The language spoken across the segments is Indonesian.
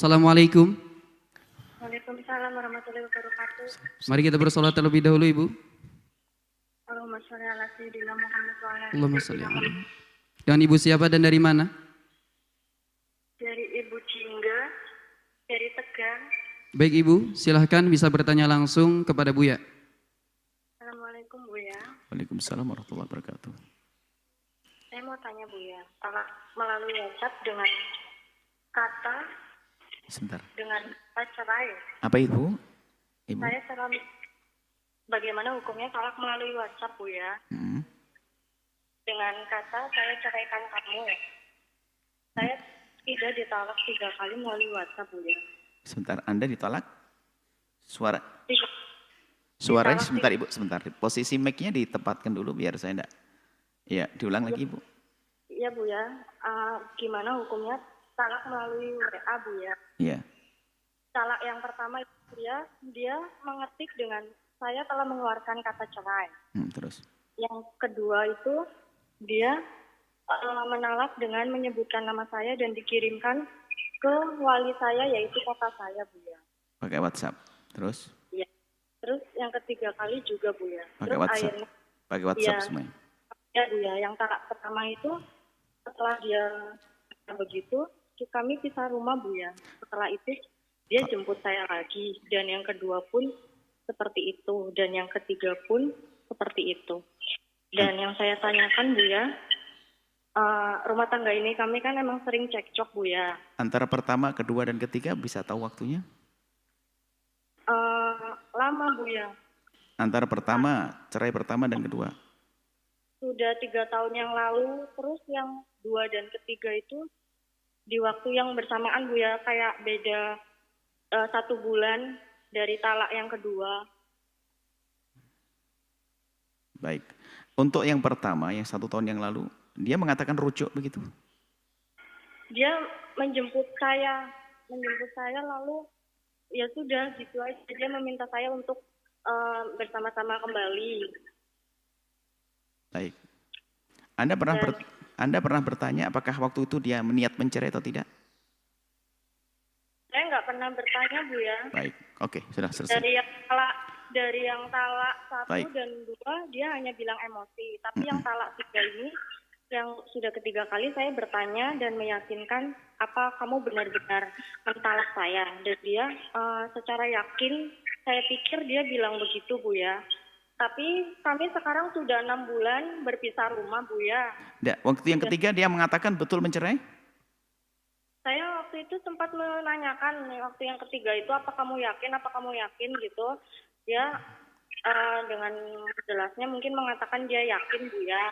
Assalamualaikum. Waalaikumsalam warahmatullahi wabarakatuh. Mari kita bersolat terlebih dahulu, Ibu. Allahumma sholli ala sayyidina Muhammad wa ala ali Allahumma sholli sayyidina alaihi. Muhammad. Dengan Ibu siapa dan dari mana? Dari Ibu Jingga, dari Tegal. Baik Ibu, silahkan bisa bertanya langsung kepada Buya. Assalamualaikum Buya. Waalaikumsalam warahmatullahi wabarakatuh. Saya mau tanya Buya, kalau melalui WhatsApp dengan kata Sebentar. dengan kata cerai, Apa itu, Ibu? saya selalu bagaimana hukumnya talak melalui WhatsApp Buya? Dengan kata saya ceraikan kamu. Saya tidak ditalak 3 kali melalui WhatsApp Buya. Sebentar, Anda ditolak? Suaranya Ditolak sebentar Ibu, sebentar. Posisi mic-nya ditempatkan dulu biar saya enggak. Iya, diulang lagi Ibu. Iya Buya, gimana hukumnya talak melalui WA Buya? Iya. Talak yang pertama itu dia mengetik dengan saya telah mengeluarkan kata cerai. Terus? Yang kedua itu dia menalak dengan menyebutkan nama saya dan dikirimkan ke wali saya yaitu kakak saya Buya. Pakai WhatsApp. Terus? Iya. Terus yang ketiga kali juga Buya. Pakai Terus WhatsApp. akhirnya Pakai WhatsApp iya, semuanya. ya Buya. Yang talak pertama itu setelah dia begitu kami pisah rumah Buya. Setelah itu dia jemput saya lagi dan yang kedua pun seperti itu dan yang ketiga pun seperti itu. Dan yang saya tanyakan Buya, rumah tangga ini kami kan emang sering cekcok Buya. Antara pertama, kedua, dan ketiga bisa tahu waktunya? Lama Buya. Antara pertama, cerai pertama dan kedua? Sudah 3 tahun yang lalu, terus yang 2 dan ketiga itu di waktu yang bersamaan Buya, kayak beda 1 bulan dari talak yang kedua. Baik. Untuk yang pertama, yang 1 tahun yang lalu, dia mengatakan rujuk begitu? Dia menjemput saya lalu ya sudah gitu aja. Dia meminta saya untuk bersama-sama kembali. Baik. Anda pernah bertanya apakah waktu itu dia niat mencerai atau tidak? Saya nggak pernah bertanya Buya. Baik, oke, sudah selesai. Dari yang talak 1 Baik. dan 2 dia hanya bilang emosi. Tapi yang talak 3 ini, yang sudah ketiga kali saya bertanya dan meyakinkan apa kamu benar-benar mentalak saya. Dan dia secara yakin, saya pikir dia bilang begitu Buya. Tapi kami sekarang sudah 6 bulan berpisah rumah Buya. Waktu yang ketiga dia mengatakan betul mencerai? Saya waktu itu sempat menanyakan waktu yang ketiga itu apa kamu yakin gitu. Dia dengan jelasnya mungkin mengatakan dia yakin Buya.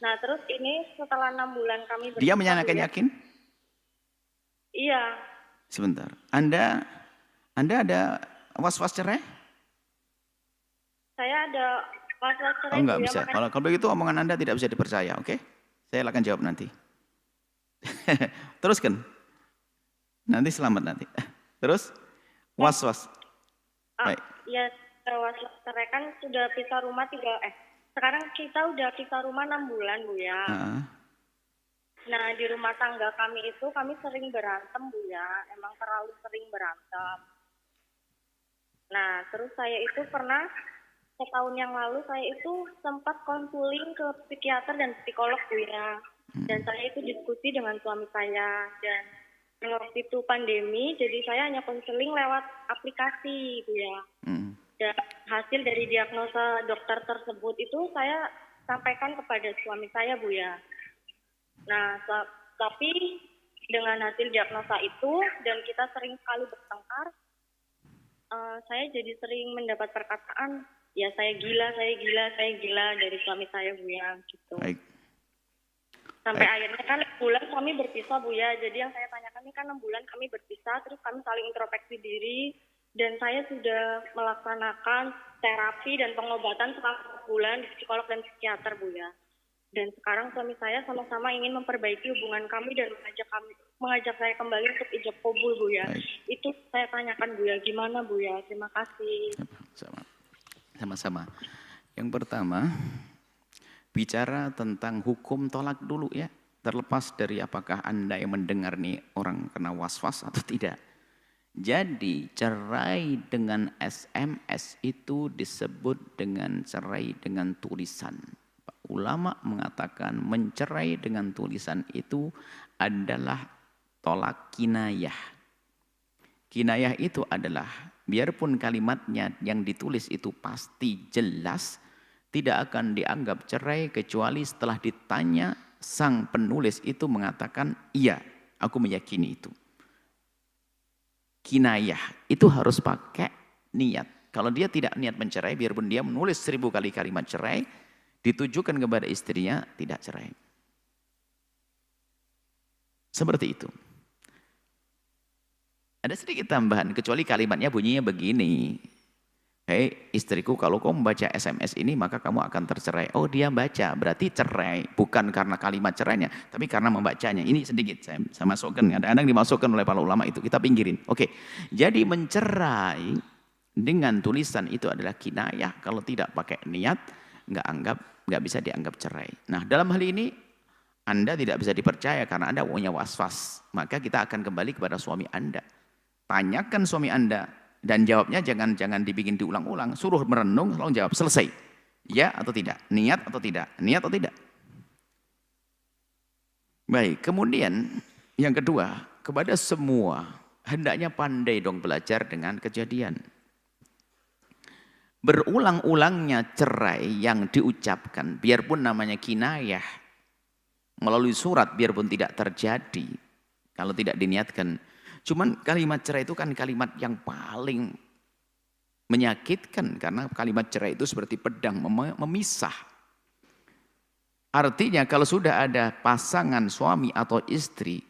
Nah terus ini setelah 6 bulan kami berpisah. Dia menyatakan yakin? Iya. Sebentar. Anda ada was-was cerai? Saya ada was-was cerai. Oh enggak Buya, bisa. makanya... Kalau begitu omongan Anda tidak bisa dipercaya, oke? Saya akan jawab nanti. Teruskan. Nanti selamat nanti. Terus was-was. Baik. Ya was-was cerai kan sudah pisah rumah sekarang kita udah pisah rumah 6 bulan Buya. Nah di rumah tangga kami itu kami sering berantem Buya. Emang terlalu sering berantem. Nah terus saya itu pernah setahun yang lalu saya itu sempat konseling ke psikiater dan psikolog Buya. Dan saya itu diskusi dengan suami saya dan waktu itu pandemi, jadi saya hanya konseling lewat aplikasi Buya. Dan hasil dari diagnosa dokter tersebut itu saya sampaikan kepada suami saya Buya. Nah, tapi dengan hasil diagnosa itu dan kita sering sekali bertengkar, saya jadi sering mendapat perkataan, ya saya gila dari suami saya Buya gitu. Baik. Sampai akhirnya kan 6 bulan kami berpisah Buya. Jadi yang saya tanyakan ini kan 6 bulan kami berpisah, terus kami saling introspeksi diri. Dan saya sudah melaksanakan terapi dan pengobatan selama 4 bulan di psikolog dan psikiater Buya. Dan sekarang suami saya sama-sama ingin memperbaiki hubungan kami dan mengajak saya kembali untuk ijab kabul Buya. Baik. Itu saya tanyakan Buya, gimana Buya? Terima kasih. Sama-sama. Yang pertama, bicara tentang hukum tolak dulu ya. Terlepas dari apakah Anda yang mendengar nih orang kena was-was atau tidak. Jadi cerai dengan SMS itu disebut dengan cerai dengan tulisan. Ulama mengatakan mencerai dengan tulisan itu adalah tolak kinayah. Kinayah itu adalah biarpun kalimatnya yang ditulis itu pasti jelas, tidak akan dianggap cerai kecuali setelah ditanya sang penulis itu mengatakan, iya, aku meyakini itu. Kinayah itu harus pakai niat. Kalau dia tidak niat mencerai, biarpun dia menulis 1000 kali kalimat cerai, ditujukan kepada istrinya, tidak cerai. Seperti itu. Ada sedikit tambahan, kecuali kalimatnya bunyinya begini. Hei istriku, kalau kau membaca SMS ini maka kamu akan tercerai. Oh dia baca, berarti cerai. Bukan karena kalimat cerainya, tapi karena membacanya. Ini sedikit saya masukkan, kadang-kadang dimasukkan oleh para ulama itu. Kita pinggirin. Oke, jadi mencerai dengan tulisan itu adalah kinayah. Kalau tidak pakai niat, nggak bisa dianggap cerai. Nah dalam hal ini, Anda tidak bisa dipercaya karena Anda punya was-was. Maka kita akan kembali kepada suami Anda. Tanyakan suami Anda. Dan jawabnya jangan dibikin diulang-ulang. Suruh merenung, lalu jawab selesai. Ya atau tidak? Niat atau tidak? Niat atau tidak? Baik, kemudian yang kedua, kepada semua hendaknya pandai dong belajar dengan kejadian. Berulang-ulangnya cerai yang diucapkan, biarpun namanya kinayah, melalui surat biarpun tidak terjadi, kalau tidak diniatkan. Cuman kalimat cerai itu kan kalimat yang paling menyakitkan. Karena kalimat cerai itu seperti pedang memisah. Artinya kalau sudah ada pasangan suami atau istri,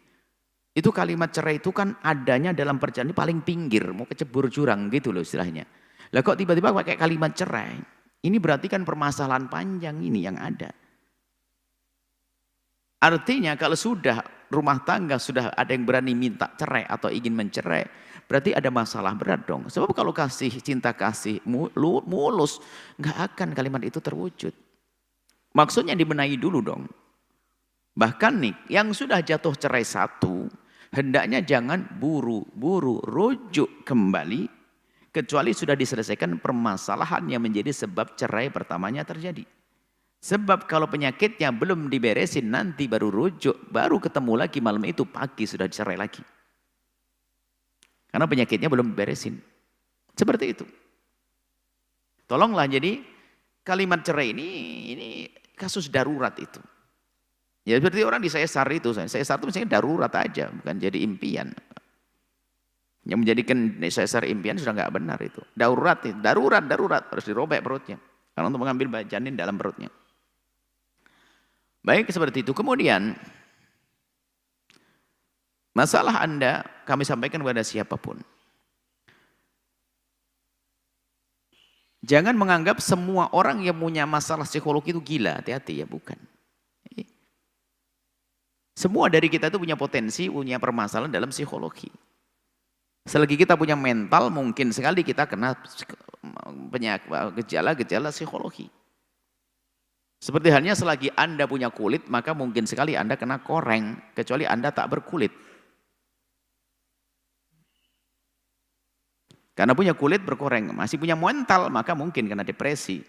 itu kalimat cerai itu kan adanya dalam perjalanan paling pinggir. Mau kecebur jurang gitu loh istilahnya. Lah kok tiba-tiba pakai kalimat cerai? Ini berarti kan permasalahan panjang ini yang ada. Artinya kalau sudah rumah tangga sudah ada yang berani minta cerai atau ingin mencerai, berarti ada masalah berat dong. Sebab kalau cinta kasih mulus, nggak akan kalimat itu terwujud. Maksudnya dibenahi dulu dong. Bahkan nih, yang sudah jatuh cerai satu, hendaknya jangan buru-buru rujuk kembali, kecuali sudah diselesaikan permasalahan yang menjadi sebab cerai pertamanya terjadi. Sebab kalau penyakitnya belum diberesin, nanti baru rujuk, baru ketemu lagi malam itu, pagi sudah dicerai lagi. Karena penyakitnya belum diberesin. Seperti itu. Tolonglah, jadi kalimat cerai ini kasus darurat itu. Ya seperti orang di sesar itu. Sesar itu misalnya darurat aja, bukan jadi impian. Yang menjadikan sesar impian sudah nggak benar itu. Darurat, harus dirobek perutnya. Karena untuk mengambil janin dalam perutnya. Baik, seperti itu. Kemudian, masalah Anda kami sampaikan kepada siapapun. Jangan menganggap semua orang yang punya masalah psikologi itu gila. Hati-hati ya, bukan. Semua dari kita itu punya potensi, punya permasalahan dalam psikologi. Selagi kita punya mental, mungkin sekali kita kena gejala-gejala psikologi. Seperti halnya selagi Anda punya kulit, maka mungkin sekali Anda kena koreng, kecuali Anda tak berkulit. Karena punya kulit berkoreng, masih punya mental, maka mungkin kena depresi.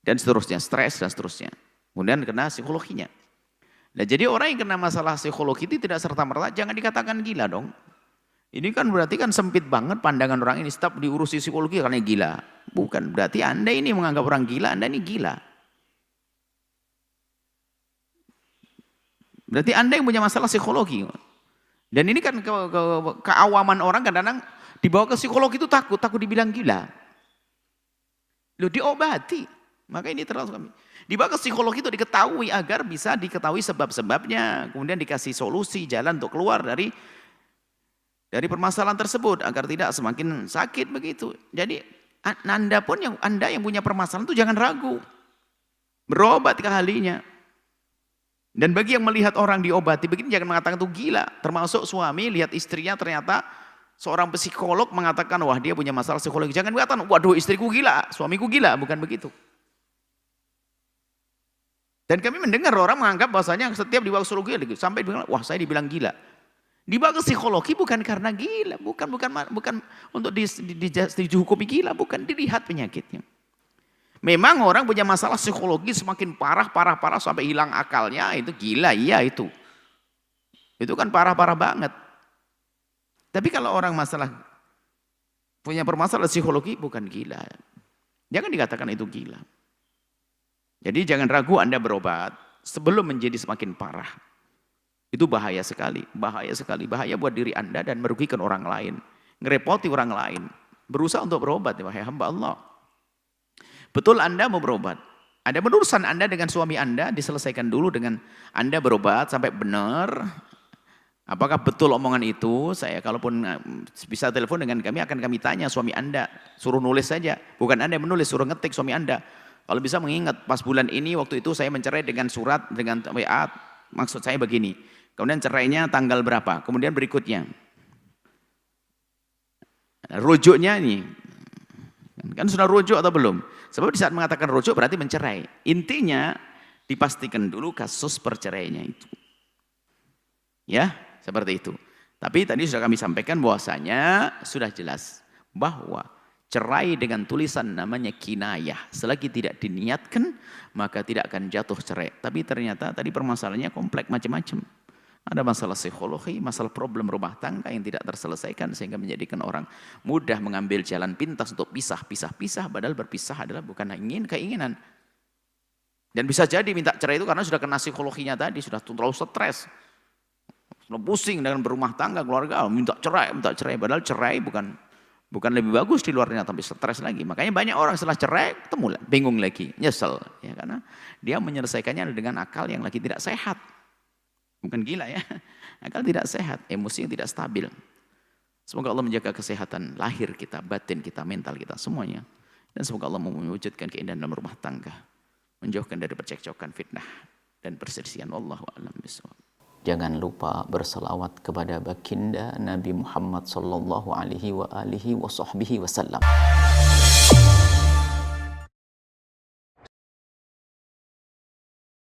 Dan seterusnya, stres dan seterusnya. Kemudian kena psikologinya. Nah, jadi orang yang kena masalah psikologi itu tidak serta-merta, jangan dikatakan gila dong. Ini kan berarti kan sempit banget pandangan orang ini, stop diurusi psikologi karena gila. Bukan, berarti Anda ini menganggap orang gila, Anda ini gila. Berarti Anda yang punya masalah psikologi. Dan ini kan keawaman orang kadang-kadang dibawa ke psikologi itu takut dibilang gila. Loh diobati, maka ini terlalu kami. Dibawa ke psikologi itu diketahui agar bisa diketahui sebab-sebabnya, kemudian dikasih solusi, jalan untuk keluar dari permasalahan tersebut agar tidak semakin sakit begitu. Jadi Anda yang punya permasalahan itu jangan ragu. Berobat kalinya. Dan bagi yang melihat orang diobati begini jangan mengatakan itu gila. Termasuk suami lihat istrinya ternyata seorang psikolog mengatakan wah dia punya masalah psikologi. Jangan mengatakan waduh istriku gila, suamiku gila, bukan begitu. Dan kami mendengar orang menganggap bahasanya setiap dibawa psikologi sampai bilang wah saya dibilang gila. Dibawa ke psikologi bukan karena gila, bukan untuk dihukumi gila, bukan, dilihat penyakitnya. Memang orang punya masalah psikologi semakin parah sampai hilang akalnya, itu gila, iya itu. Itu kan parah banget. Tapi kalau orang punya permasalahan psikologi bukan gila. Jangan dikatakan itu gila. Jadi jangan ragu Anda berobat sebelum menjadi semakin parah. Itu bahaya sekali, bahaya buat diri Anda dan merugikan orang lain. Ngerepoti orang lain. Berusaha untuk berobat, ya wahai hamba Allah. Betul Anda mau berobat. Ada urusan Anda dengan suami Anda, diselesaikan dulu dengan Anda berobat sampai benar. Apakah betul omongan itu? Saya kalaupun bisa telepon dengan kami, akan kami tanya suami Anda. Suruh nulis saja. Bukan Anda yang menulis, suruh ngetik suami Anda. Kalau bisa mengingat, pas bulan ini, waktu itu saya mencerai dengan surat, dengan WA, maksud saya begini. Kemudian cerainya tanggal berapa? Kemudian berikutnya. Rujuknya ini. Kan sudah rujuk atau belum? Sebab di saat mengatakan rujuk berarti mencerai. Intinya dipastikan dulu kasus perceraiannya itu. Ya, seperti itu. Tapi tadi sudah kami sampaikan bahwasanya sudah jelas bahwa cerai dengan tulisan namanya kinayah. Selagi tidak diniatkan maka tidak akan jatuh cerai. Tapi ternyata tadi permasalahannya kompleks macam-macam. Ada masalah psikologi, masalah problem rumah tangga yang tidak terselesaikan sehingga menjadikan orang mudah mengambil jalan pintas untuk pisah. Padahal berpisah adalah bukan keinginan. Dan bisa jadi minta cerai itu karena sudah kena psikologinya tadi, sudah terlalu stres. Sudah pusing dengan berumah tangga, keluarga, minta cerai. Padahal cerai bukan lebih bagus di luarnya, tapi stres lagi. Makanya banyak orang setelah cerai, ketemu bingung lagi, nyesel. Ya, karena dia menyelesaikannya dengan akal yang lagi tidak sehat. Bukan gila ya, akal tidak sehat, emosi yang tidak stabil. Semoga Allah menjaga kesehatan lahir kita, batin kita, mental kita, semuanya. Dan semoga Allah mewujudkan keindahan dalam rumah tangga. Menjauhkan dari percekcokan, fitnah, dan perselisihan. Wallahu a'lam bishawab. Jangan lupa berselawat kepada baginda Nabi Muhammad sallallahu alaihi wa alihi wa sahbihi wasallam.